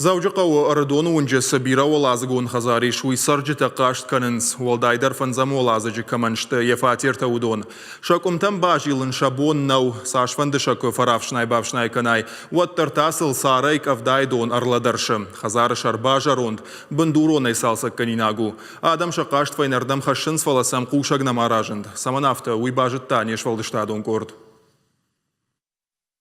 زوجقة وأردون ونجس بيرا ولازقون خزاري شوي سرجة قاشت كننس والدايدر فنزم ولازج كمنشت يفاتير تودون شاكم تم باجي لنشابون نو ساش فندشك فرافشناي بافشناي كناي واترتاسل ساريك أفدايدون أرلا درشم خزار شرباجا روند بندورو نيسالسك كنيناغو آدم شقاشت فينردم خشنس فلسم قوشق نماراجند سمنافتا ويباجت تانيش فالدشتادون كورد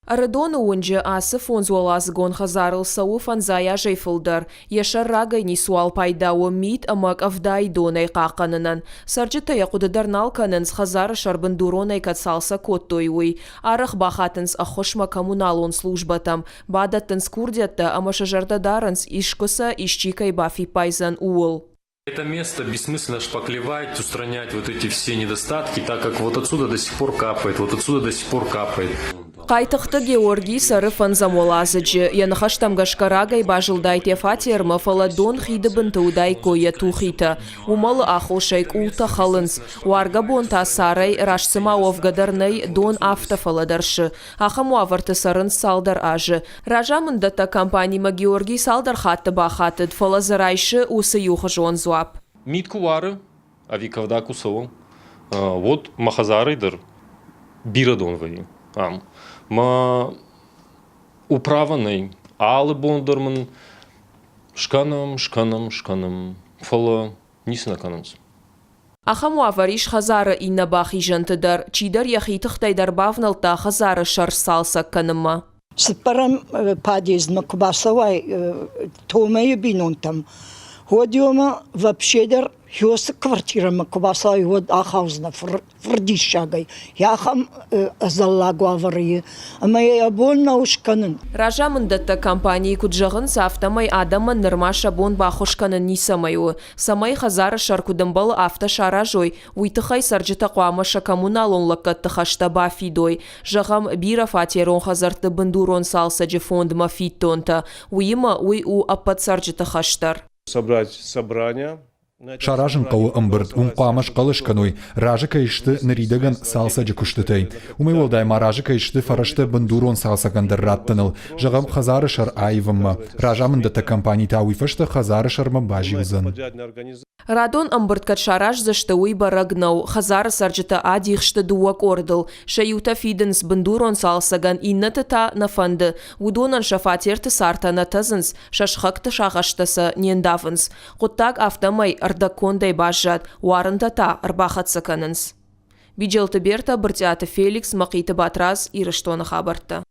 Арадон унжы асы фонзуалас гон хазарыл сау фанзая жайфылдар. Ешар рагай нисуал пайдауы мит амак авдай донай қақанынан. Сарджыта яқудыдарнал канынс хазары шарбындуронай катсалса коттойуй. Арах бахатынс ахошма коммуналон службатам. Бадаттынс курдятта амашажардадаранс ишкоса ишчикай бафи пайзан уол. Это место бессмысленно шпаклевать, устранять вот эти все недостатки, так как вот отсюда до сих пор капает, вот отсюда до сих пор капает. Қайтықты Георгий сары фанзамолазыджы. Янахаштам гашкарагай бажылдай тефатерма фаладон хиды бынтаудай коя тухита. Умалы ахошайк улта халынс. Уарга бонта сарай рашсыма овгадарнай дон афта фаладаршы. Ахаму аварты сарын салдар ажы. Ражамындата компанима Георгий салдар хатты бахатыд фалазарайшы усы юхы жон зуап. Митку вары, авиковда кусовым. Вот махазарайдыр бирадон вади. Ма управанный алы бондырмын шканым фала нисна канымыз. Ахаму авариш хазары инна бахи жантыдар, чидар яхитықтайдар бавналта хазары шар салса каныма. Сыпарам подъездно кубасовай томею бинунтам. Ходиома вообще Хёс квартирама кубасай вот ахаузна фрдишагай. Яхам азаллагу аварии. Ама я больно ушканын. Ражамындатта компании куджагын сафтамай адама нырмаша бон бахушканын нисамайу. Самай хазары шаркудымбал афта шаражой. Уйтыхай сарджыта қуамаша коммуналон лаккатты хашта бафидой. Жагам бира фатерон хазарты бындурон салсаджи фонд мафиттонта. Уима уй у аппат сарджыта хаштар. Собрать собрание. Шаражын қауы ымбырт, қуамаш қалышқануй, ражы кайшты ныридаган салса жекуштытай. Умывалдайма ражы кайшты фарашты бандурон салсагандыр раттыныл. Жағам хазары шар айвымма. Ражамындата компании тауифашты хазары шарма бажиузын. Радон ымбырткат шараж зашты уй барагнау. Хазары сарджыта адихшты дуак ордыл. Шаюта фиденс бандурон салсаган иннаты та нафанды. Удонан шафатерты сартана тазынс. Шашхакты шағаштасы нендавынс. Құттак автомай ардакондай бажат, уарындата арбахатса канынс. Биджелты Берта, Бартиаты Феликс, Мақиты Батраз, Ирыштоны хабарты.